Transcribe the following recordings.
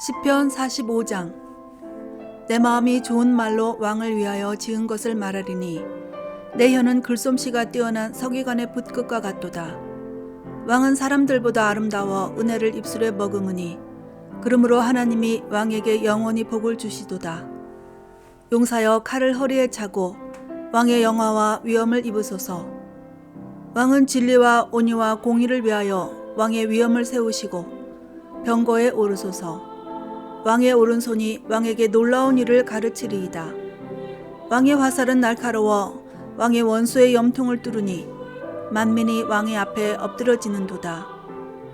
시편 45장. 내 마음이 좋은 말로 왕을 위하여 지은 것을 말하리니 내 혀는 글솜씨가 뛰어난 서기관의 붓끝과 같도다. 왕은 사람들보다 아름다워 은혜를 입술에 머금으니 그러므로 하나님이 왕에게 영원히 복을 주시도다. 용사여 칼을 허리에 차고 왕의 영화와 위엄을 입으소서. 왕은 진리와 온유와 공의를 위하여 왕의 위엄을 세우시고 병거에 오르소서. 왕의 오른손이 왕에게 놀라운 일을 가르치리이다. 왕의 화살은 날카로워 왕의 원수의 염통을 뚫으니 만민이 왕의 앞에 엎드러지는도다.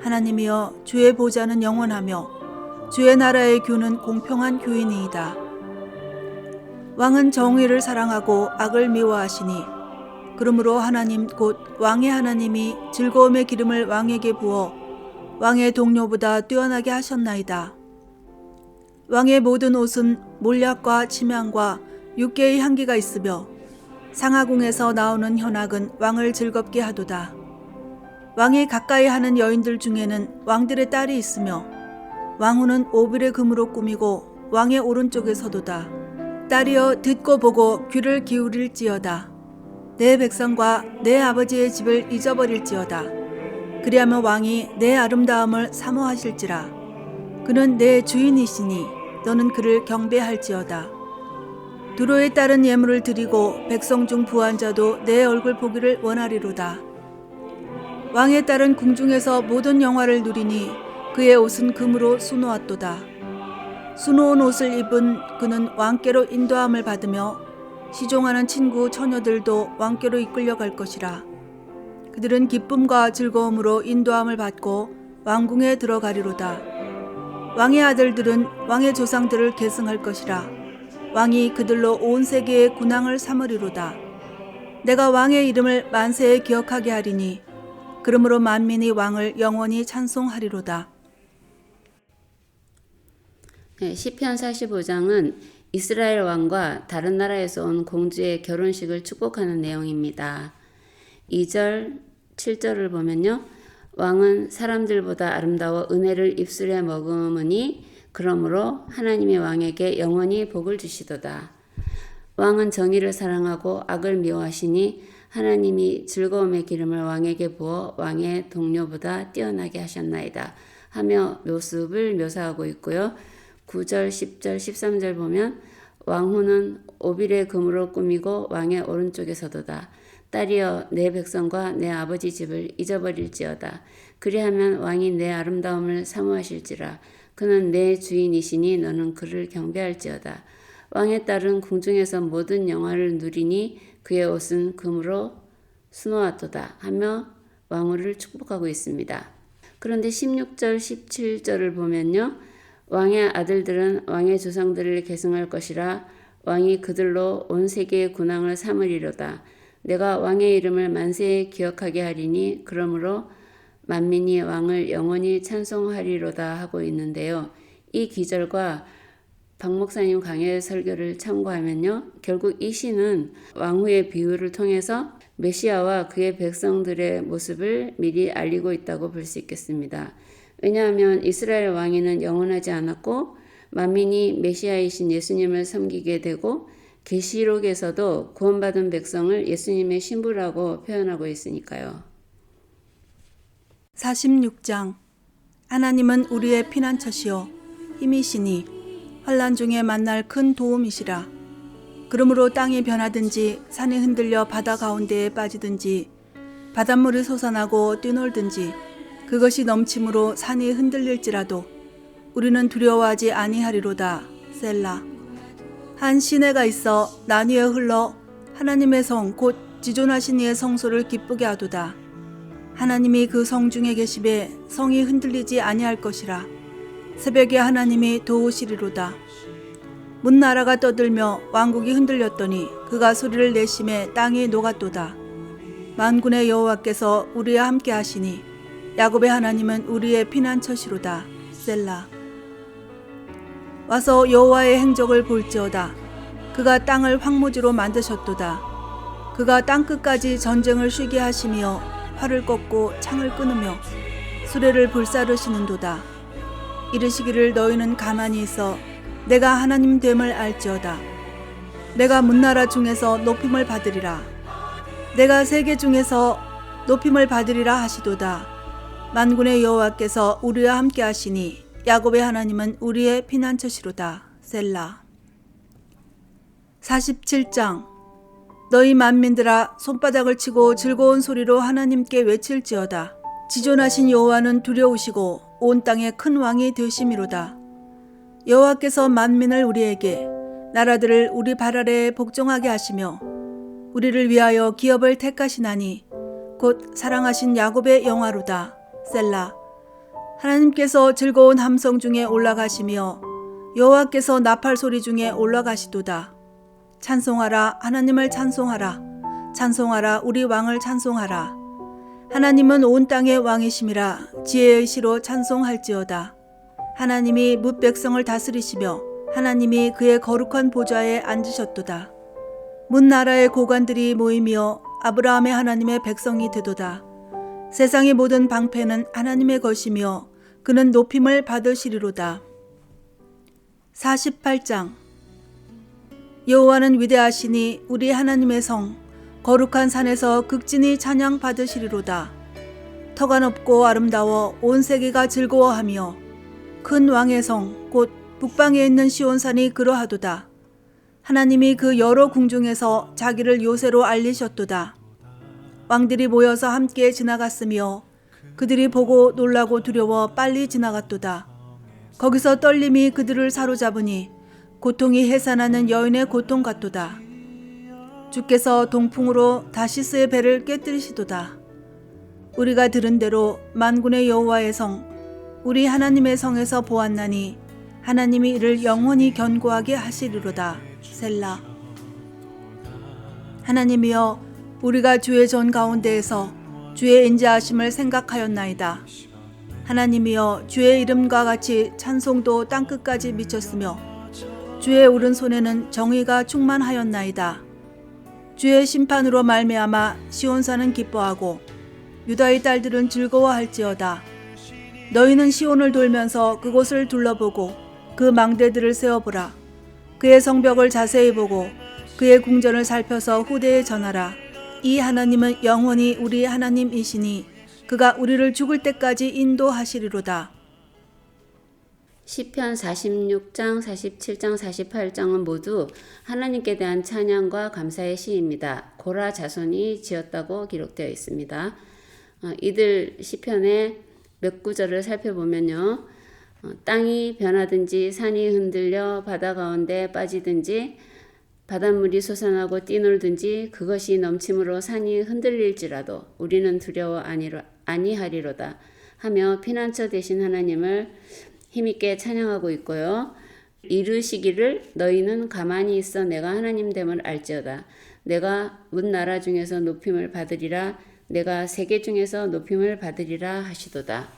하나님이여, 주의 보좌는 영원하며 주의 나라의 규는 공평한 규이니이다. 왕은 정의를 사랑하고 악을 미워하시니 그러므로 하나님 곧 왕의 하나님이 즐거움의 기름을 왕에게 부어 왕의 동료보다 뛰어나게 하셨나이다. 왕의 모든 옷은 몰약과 침향과 육개의 향기가 있으며 상하궁에서 나오는 현악은 왕을 즐겁게 하도다. 왕이 가까이 하는 여인들 중에는 왕들의 딸이 있으며 왕후는 오빌의 금으로 꾸미고 왕의 오른쪽에 서도다. 딸이여, 듣고 보고 귀를 기울일지어다. 내 백성과 내 아버지의 집을 잊어버릴지어다. 그리하면 왕이 내 아름다움을 사모하실지라. 그는 내 주인이시니 너는 그를 경배할지어다. 두로에 따른 예물을 드리고 백성 중 부한 자도 내 얼굴 보기를 원하리로다. 왕의 딸은 궁중에서 모든 영화를 누리니 그의 옷은 금으로 수놓았도다. 수놓은 옷을 입은 그는 왕께로 인도함을 받으며 시종하는 친구 처녀들도 왕께로 이끌려갈 것이라. 그들은 기쁨과 즐거움으로 인도함을 받고 왕궁에 들어가리로다. 왕의 아들들은 왕의 조상들을 계승할 것이라. 왕이 그들로 온 세계의 군왕을 삼으리로다. 내가 왕의 이름을 만세에 기억하게 하리니 그러므로 만민이 왕을 영원히 찬송하리로다. 시편 45장은 이스라엘 왕과 다른 나라에서 온 공주의 결혼식을 축복하는 내용입니다. 2절, 7절을 보면요. 왕은 사람들보다 아름다워 은혜를 입술에 머금으니 그러므로 하나님이 왕에게 영원히 복을 주시도다. 왕은 정의를 사랑하고 악을 미워하시니 하나님이 즐거움의 기름을 왕에게 부어 왕의 동료보다 뛰어나게 하셨나이다 하며 모습을 묘사하고 있고요. 9절, 10절, 13절 보면 왕후는 오빌의 금으로 꾸미고 왕의 오른쪽에 서도다. 딸이여, 내 백성과 내 아버지 집을 잊어버릴지어다. 그리하면 왕이 내 아름다움을 사모하실지라. 그는 내 주인이시니 너는 그를 경배할지어다. 왕의 딸은 궁중에서 모든 영화를 누리니 그의 옷은 금으로 수놓았도다 하며 왕후를 축복하고 있습니다. 그런데 16절, 17절을 보면요. 왕의 아들들은 왕의 조상들을 계승할 것이라. 왕이 그들로 온 세계의 군왕을 삼으리로다. 내가 왕의 이름을 만세에 기억하게 하리니 그러므로 만민이 왕을 영원히 찬송하리로다 하고 있는데요. 이 기절과 박 목사님 강해 설교를 참고하면요. 결국 이 시는 왕후의 비유를 통해서 메시아와 그의 백성들의 모습을 미리 알리고 있다고 볼 수 있겠습니다. 왜냐하면 이스라엘 왕위는 영원하지 않았고 만민이 메시아이신 예수님을 섬기게 되고 계시록에서도 구원받은 백성을 예수님의 신부라고 표현하고 있으니까요. 46장. 하나님은 우리의 피난처시요 힘이시니 환난 중에 만날 큰 도움이시라. 그러므로 땅이 변하든지 산이 흔들려 바다 가운데에 빠지든지 바닷물이 솟아나고 뛰놀든지 그것이 넘침으로 산이 흔들릴지라도 우리는 두려워하지 아니하리로다. 셀라. 한 시내가 있어 나뉘어 흘러 하나님의 성 곧 지존하신 이의 성소를 기쁘게 하도다. 하나님이 그 성 중에 계시되 성이 흔들리지 아니할 것이라. 새벽에 하나님이 도우시리로다. 문나라가 떠들며 왕국이 흔들렸더니 그가 소리를 내심에 땅이 녹았도다. 만군의 여호와께서 우리와 함께 하시니 야곱의 하나님은 우리의 피난처시로다. 셀라. 와서 여호와의 행적을 볼지어다. 그가 땅을 황무지로 만드셨도다. 그가 땅끝까지 전쟁을 쉬게 하시며 활을 꺾고 창을 끊으며 수레를 불사르시는도다. 이르시기를 너희는 가만히 있어 내가 하나님 됨을 알지어다. 내가 문나라 중에서 높임을 받으리라. 내가 세계 중에서 높임을 받으리라 하시도다. 만군의 여호와께서 우리와 함께 하시니 야곱의 하나님은 우리의 피난처시로다. 셀라. 47장. 너희 만민들아 손바닥을 치고 즐거운 소리로 하나님께 외칠지어다. 지존하신 여호와는 두려우시고 온 땅의 큰 왕이 되심이로다. 여호와께서 만민을 우리에게 나라들을 우리 발 아래에 복종하게 하시며 우리를 위하여 기업을 택하시나니 곧 사랑하신 야곱의 영화로다. 셀라. 하나님께서 즐거운 함성 중에 올라가시며 여호와께서 나팔 소리 중에 올라가시도다. 찬송하라 하나님을 찬송하라. 찬송하라 우리 왕을 찬송하라. 하나님은 온 땅의 왕이심이라 지혜의 시로 찬송할지어다. 하나님이 뭇 백성을 다스리시며 하나님이 그의 거룩한 보좌에 앉으셨도다. 문 나라의 고관들이 모이며 아브라함의 하나님의 백성이 되도다. 세상의 모든 방패는 하나님의 것이며 그는 높임을 받으시리로다. 48장. 여호와는 위대하시니 우리 하나님의 성 거룩한 산에서 극진히 찬양 받으시리로다. 터가 높고 아름다워 온 세계가 즐거워하며 큰 왕의 성 곧 북방에 있는 시온산이 그러하도다. 하나님이 그 여러 궁중에서 자기를 요새로 알리셨도다. 왕들이 모여서 함께 지나갔으며 그들이 보고 놀라고 두려워 빨리 지나갔도다. 거기서 떨림이 그들을 사로잡으니 고통이 해산하는 여인의 고통 같도다. 주께서 동풍으로 다시스의 배를 깨뜨리시도다. 우리가 들은 대로 만군의 여호와의 성 우리 하나님의 성에서 보았나니 하나님이 이를 영원히 견고하게 하시리로다. 셀라. 하나님이여 우리가 주의 전 가운데에서 주의 인자하심을 생각하였나이다. 하나님이여 주의 이름과 같이 찬송도 땅끝까지 미쳤으며 주의 오른손에는 정의가 충만하였나이다. 주의 심판으로 말미암아 시온산은 기뻐하고 유다의 딸들은 즐거워할지어다. 너희는 시온을 돌면서 그곳을 둘러보고 그 망대들을 세어보라. 그의 성벽을 자세히 보고 그의 궁전을 살펴서 후대에 전하라. 이 하나님은 영원히 우리 하나님이시니 그가 우리를 죽을 때까지 인도하시리로다. 시편 46장, 47장, 48장은 모두 하나님께 대한 찬양과 감사의 시입니다. 고라 자손이 지었다고 기록되어 있습니다. 이들 시편의 몇 구절을 살펴보면요. 땅이 변하든지 산이 흔들려 바다 가운데 빠지든지 바닷물이 솟아나고 뛰놀든지 그것이 넘침으로 산이 흔들릴지라도 우리는 두려워 아니하리로다 하며 피난처 되신 하나님을 힘있게 찬양하고 있고요. 이르시기를 너희는 가만히 있어 내가 하나님 됨을 알지어다. 내가 문 나라 중에서 높임을 받으리라. 내가 세계 중에서 높임을 받으리라 하시도다.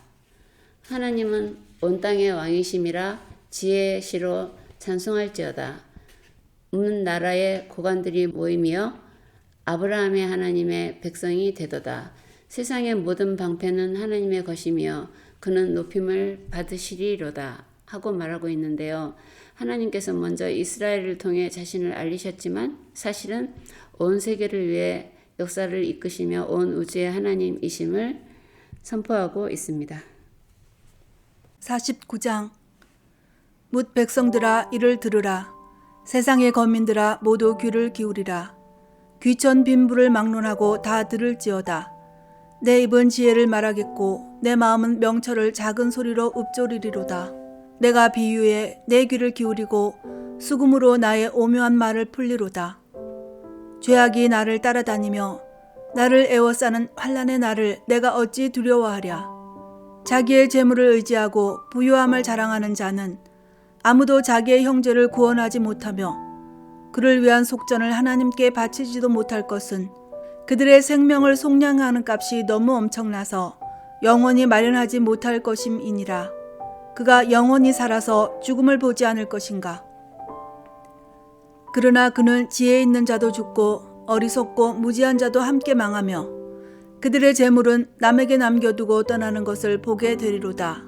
하나님은 온 땅의 왕이심이라 지혜의 시로 찬송할지어다. 문 나라의 고관들이 모이며 아브라함의 하나님의 백성이 되도다. 세상의 모든 방패는 하나님의 것이며 그는 높임을 받으시리로다 하고 말하고 있는데요. 하나님께서 먼저 이스라엘을 통해 자신을 알리셨지만 사실은 온 세계를 위해 역사를 이끄시며 온 우주의 하나님이심을 선포하고 있습니다. 49장. 뭇 백성들아 이를 들으라. 세상의 거민들아 모두 귀를 기울이라. 귀천 빈부를 막론하고 다 들을지어다. 내 입은 지혜를 말하겠고 내 마음은 명철을 작은 소리로 읊조리리로다. 내가 비유에 내 귀를 기울이고 수금으로 나의 오묘한 말을 풀리로다. 죄악이 나를 따라다니며 나를 애워싸는 환난의 날을 내가 어찌 두려워하랴. 자기의 재물을 의지하고 부유함을 자랑하는 자는 아무도 자기의 형제를 구원하지 못하며 그를 위한 속전을 하나님께 바치지도 못할 것은 그들의 생명을 속량하는 값이 너무 엄청나서 영원히 마련하지 못할 것임이니라. 그가 영원히 살아서 죽음을 보지 않을 것인가. 그러나 그는 지혜 있는 자도 죽고 어리석고 무지한 자도 함께 망하며 그들의 재물은 남에게 남겨두고 떠나는 것을 보게 되리로다.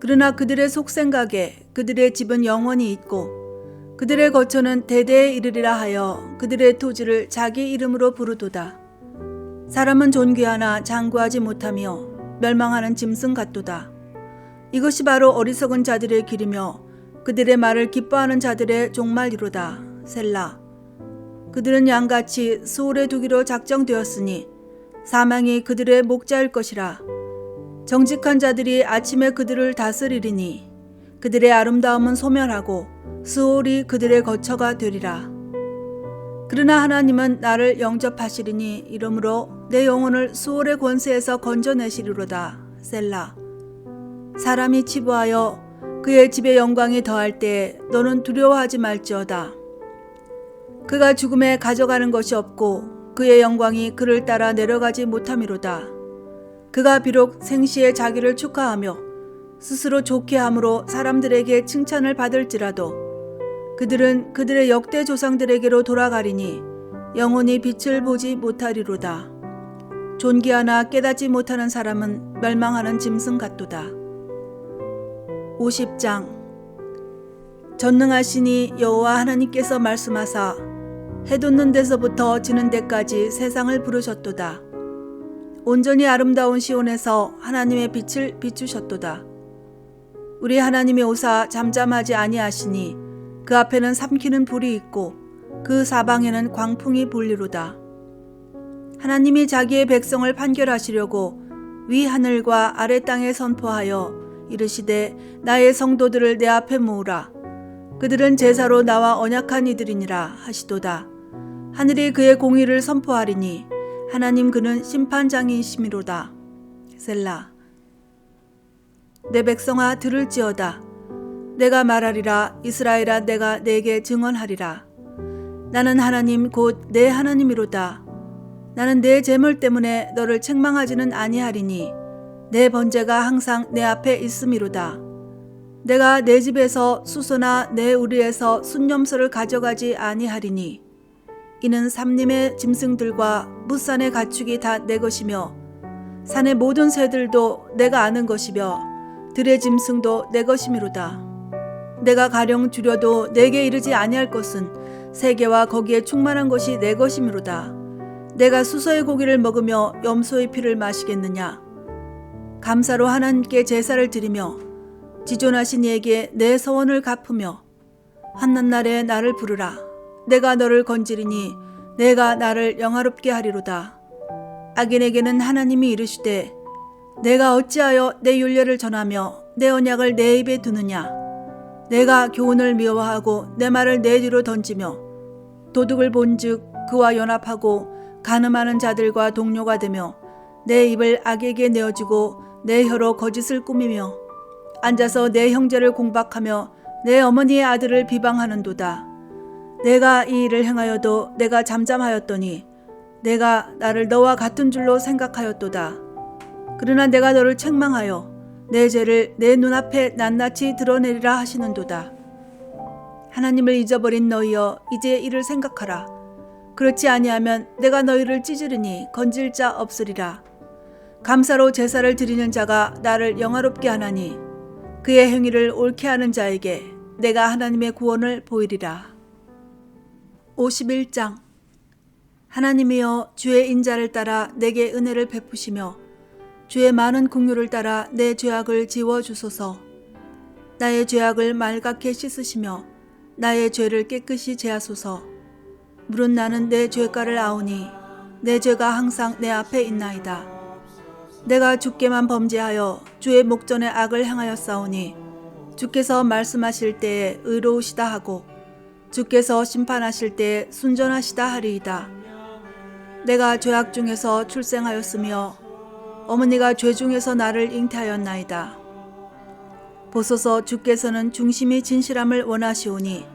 그러나 그들의 속생각에 그들의 집은 영원히 있고 그들의 거처는 대대에 이르리라 하여 그들의 토지를 자기 이름으로 부르도다. 사람은 존귀하나 장구하지 못하며 멸망하는 짐승 같도다. 이것이 바로 어리석은 자들의 길이며 그들의 말을 기뻐하는 자들의 종말이로다. 셀라. 그들은 양같이 수월에 두기로 작정되었으니 사망이 그들의 목자일 것이라. 정직한 자들이 아침에 그들을 다스리리니 그들의 아름다움은 소멸하고 수월이 그들의 거처가 되리라. 그러나 하나님은 나를 영접하시리니 이러므로 내 영혼을 수월의 권세에서 건져내시리로다. 셀라. 사람이 치부하여 그의 집의 영광이 더할 때에 너는 두려워하지 말지어다. 그가 죽음에 가져가는 것이 없고 그의 영광이 그를 따라 내려가지 못함이로다. 그가 비록 생시에 자기를 축하하며 스스로 좋게 함으로 사람들에게 칭찬을 받을지라도 그들은 그들의 역대 조상들에게로 돌아가리니 영원히 빛을 보지 못하리로다. 존귀하나 깨닫지 못하는 사람은 멸망하는 짐승 같도다. 50장. 전능하시니 여호와 하나님께서 말씀하사 해 돋는 데서부터 지는 데까지 세상을 부르셨도다. 온전히 아름다운 시온에서 하나님의 빛을 비추셨도다. 우리 하나님이 오사 잠잠하지 아니하시니 그 앞에는 삼키는 불이 있고 그 사방에는 광풍이 불리로다. 하나님이 자기의 백성을 판결하시려고 위 하늘과 아래 땅에 선포하여 이르시되 나의 성도들을 내 앞에 모으라. 그들은 제사로 나와 언약한 이들이니라 하시도다. 하늘이 그의 공의를 선포하리니 하나님 그는 심판장이시미로다. 셀라. 내 백성아 들을지어다. 내가 말하리라. 이스라엘아 내가 내게 증언하리라. 나는 하나님 곧 내 하나님이로다. 나는 내 재물 때문에 너를 책망하지는 아니하리니 내 번제가 항상 내 앞에 있음이로다. 내가 내 집에서 수소나 내 우리에서 순념소를 가져가지 아니하리니 이는 삼림의 짐승들과 뭇산의 가축이 다 내 것이며 산의 모든 새들도 내가 아는 것이며 들의 짐승도 내 것이미로다. 내가 가령 줄여도 내게 이르지 아니할 것은 세계와 거기에 충만한 것이 내 것이미로다. 내가 수소의 고기를 먹으며 염소의 피를 마시겠느냐. 감사로 하나님께 제사를 드리며 지존하신 이에게 내 서원을 갚으며 한낱날에 나를 부르라. 내가 너를 건지리니 내가 나를 영화롭게 하리로다. 악인에게는 하나님이 이르시되 내가 어찌하여 내 율례를 전하며 내 언약을 내 입에 두느냐. 내가 교훈을 미워하고 내 말을 내 뒤로 던지며 도둑을 본즉 그와 연합하고 간음하는 자들과 동료가 되며 내 입을 악에게 내어주고 내 혀로 거짓을 꾸미며 앉아서 내 형제를 공박하며 내 어머니의 아들을 비방하는도다. 내가 이 일을 행하여도 내가 잠잠하였더니 내가 나를 너와 같은 줄로 생각하였도다. 그러나 내가 너를 책망하여 내 죄를 내 눈앞에 낱낱이 드러내리라 하시는도다. 하나님을 잊어버린 너희여 이제 이를 생각하라. 그렇지 아니하면 내가 너희를 찢으리니 건질 자 없으리라. 감사로 제사를 드리는 자가 나를 영화롭게 하나니 그의 행위를 옳게 하는 자에게 내가 하나님의 구원을 보이리라. 51장. 하나님이여 주의 인자를 따라 내게 은혜를 베푸시며 주의 많은 긍휼을 따라 내 죄악을 지워주소서. 나의 죄악을 맑게 씻으시며 나의 죄를 깨끗이 제하소서. 물은 나는 내 죄가를 아오니 내 죄가 항상 내 앞에 있나이다. 내가 주께만 범죄하여 주의 목전에 악을 행하였사오니 주께서 말씀하실 때에 의로우시다 하고 주께서 심판하실 때에 순전하시다 하리이다. 내가 죄악 중에서 출생하였으며 어머니가 죄 중에서 나를 잉태하였나이다. 보소서 주께서는 중심이 진실함을 원하시오니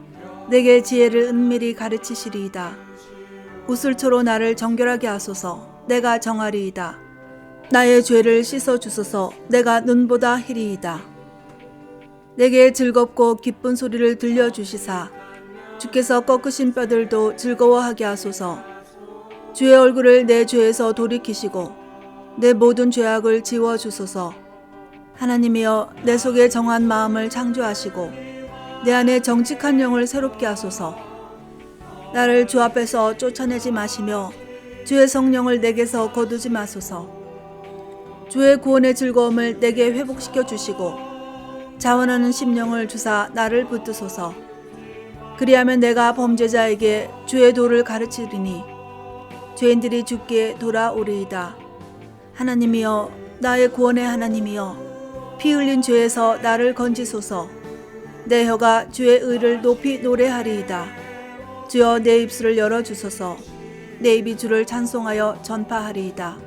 내게 지혜를 은밀히 가르치시리이다. 우슬초로 나를 정결하게 하소서. 내가 정하리이다. 나의 죄를 씻어주소서. 내가 눈보다 희리이다. 내게 즐겁고 기쁜 소리를 들려주시사 주께서 꺾으신 뼈들도 즐거워하게 하소서. 주의 얼굴을 내 죄에서 돌이키시고 내 모든 죄악을 지워주소서. 하나님이여 내 속에 정한 마음을 창조하시고 내 안에 정직한 영을 새롭게 하소서. 나를 주 앞에서 쫓아내지 마시며 주의 성령을 내게서 거두지 마소서. 주의 구원의 즐거움을 내게 회복시켜 주시고 자원하는 심령을 주사 나를 붙드소서. 그리하면 내가 범죄자에게 주의 도를 가르치리니 죄인들이 주께 돌아오리이다. 하나님이여 나의 구원의 하나님이여 피 흘린 죄에서 나를 건지소서. 내 혀가 주의 의를 높이 노래하리이다. 주여 내 입술을 열어주소서. 내 입이 주를 찬송하여 전파하리이다.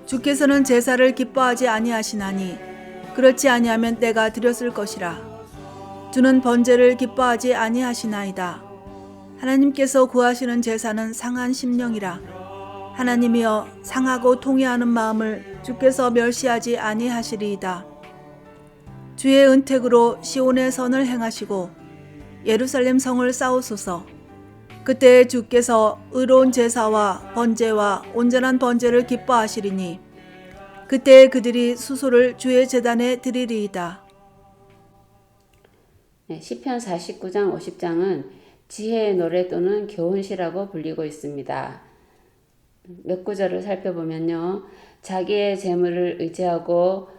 주께서는 제사를 기뻐하지 아니하시나니 그렇지 아니하면 내가 드렸을 것이라. 주는 번제를 기뻐하지 아니하시나이다. 하나님께서 구하시는 제사는 상한 심령이라. 하나님이여 상하고 통회하는 마음을 주께서 멸시하지 아니하시리이다. 주의 은택으로 시온의 선을 행하시고 예루살렘 성을 쌓으소서. 그때 주께서 의로운 제사와 번제와 온전한 번제를 기뻐하시리니 그때 그들이 수소를 주의 제단에 드리리이다. 시편 49장 50장은 지혜의 노래 또는 교훈시라고 불리고 있습니다. 몇 구절을 살펴보면요. 자기의 재물을 의지하고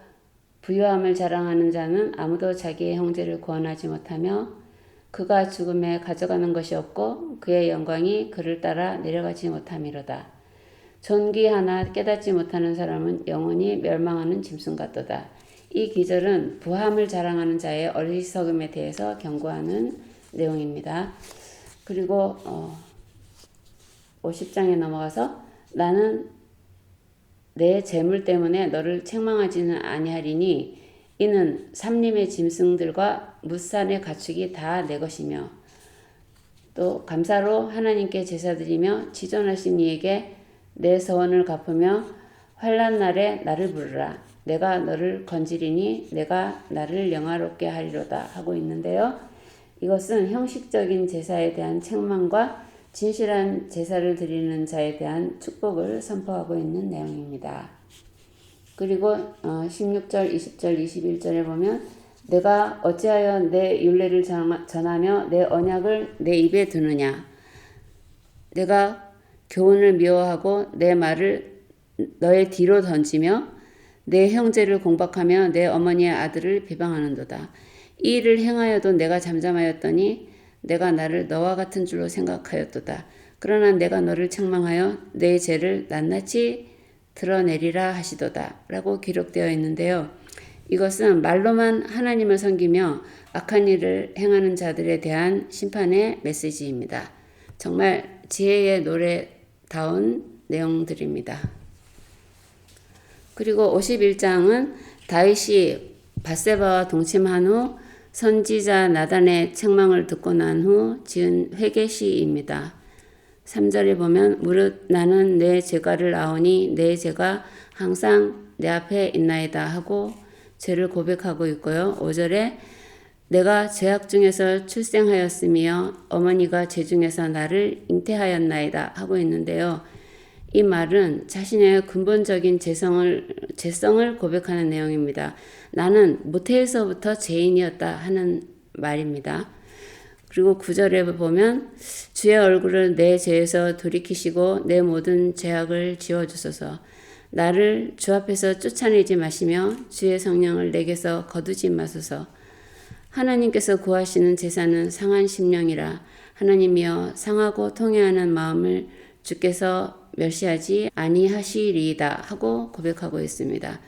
부유함을 자랑하는 자는 아무도 자기의 형제를 구원하지 못하며 그가 죽음에 가져가는 것이 없고 그의 영광이 그를 따라 내려가지 못함이로다. 존귀 하나 깨닫지 못하는 사람은 영원히 멸망하는 짐승 같도다. 이 기절은 부함을 자랑하는 자의 어리석음에 대해서 경고하는 내용입니다. 그리고 50장에 넘어가서 나는 내 재물 때문에 너를 책망하지는 아니하리니 이는 삼림의 짐승들과 뭇산의 가축이 다 내 것이며 또 감사로 하나님께 제사드리며 지존하신 이에게 내 서원을 갚으며 환난 날에 나를 부르라. 내가 너를 건지리니 내가 나를 영화롭게 하리로다 하고 있는데요. 이것은 형식적인 제사에 대한 책망과 진실한 제사를 드리는 자에 대한 축복을 선포하고 있는 내용입니다. 그리고 16절, 20절, 21절에 보면 내가 어찌하여 내 율례를 전하며 내 언약을 내 입에 두느냐. 내가 교훈을 미워하고 내 말을 너의 뒤로 던지며 내 형제를 공박하며 내 어머니의 아들을 비방하는도다. 이 일을 행하여도 내가 잠잠하였더니 내가 나를 너와 같은 줄로 생각하였도다. 그러나 내가 너를 책망하여 내 죄를 낱낱이 드러내리라 하시도다 라고 기록되어 있는데요. 이것은 말로만 하나님을 섬기며 악한 일을 행하는 자들에 대한 심판의 메시지입니다. 정말 지혜의 노래다운 내용들입니다. 그리고 51장은 다윗이 밧세바와 동침한 후 선지자 나단의 책망을 듣고 난 후 지은 회개시입니다. 3절에 보면 무릇 나는 내 죄가를 아오니 내 죄가 항상 내 앞에 있나이다 하고 죄를 고백하고 있고요. 5절에 내가 죄악 중에서 출생하였으며 어머니가 죄 중에서 나를 잉태하였나이다 하고 있는데요. 이 말은 자신의 근본적인 죄성을 고백하는 내용입니다. 나는 모태에서부터 죄인이었다 하는 말입니다. 그리고 9절에 보면 주의 얼굴을 내 죄에서 돌이키시고 내 모든 죄악을 지워주소서. 나를 주 앞에서 쫓아내지 마시며 주의 성령을 내게서 거두지 마소서. 하나님께서 구하시는 제사는 상한 심령이라. 하나님이여 상하고 통회하는 마음을 주께서 멸시하지 아니하시리이다 하고 고백하고 있습니다.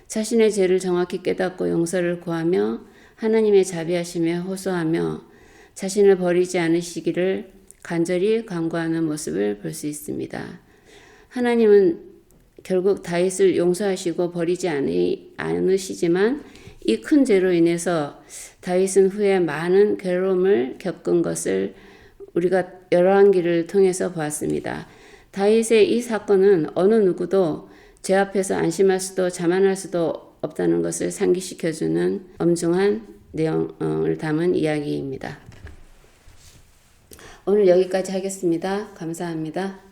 자신의 죄를 정확히 깨닫고 용서를 구하며 하나님의 자비하심에 호소하며 자신을 버리지 않으시기를 간절히 간구하는 모습을 볼 수 있습니다. 하나님은 결국 다윗을 용서하시고 버리지 않으시지만 이 큰 죄로 인해서 다윗은 후에 많은 괴로움을 겪은 것을 우리가 열왕기를 통해서 보았습니다. 다윗의 이 사건은 어느 누구도 죄 앞에서 안심할 수도 자만할 수도 없다는 것을 상기시켜주는 엄중한 내용을 담은 이야기입니다. 오늘 여기까지 하겠습니다. 감사합니다.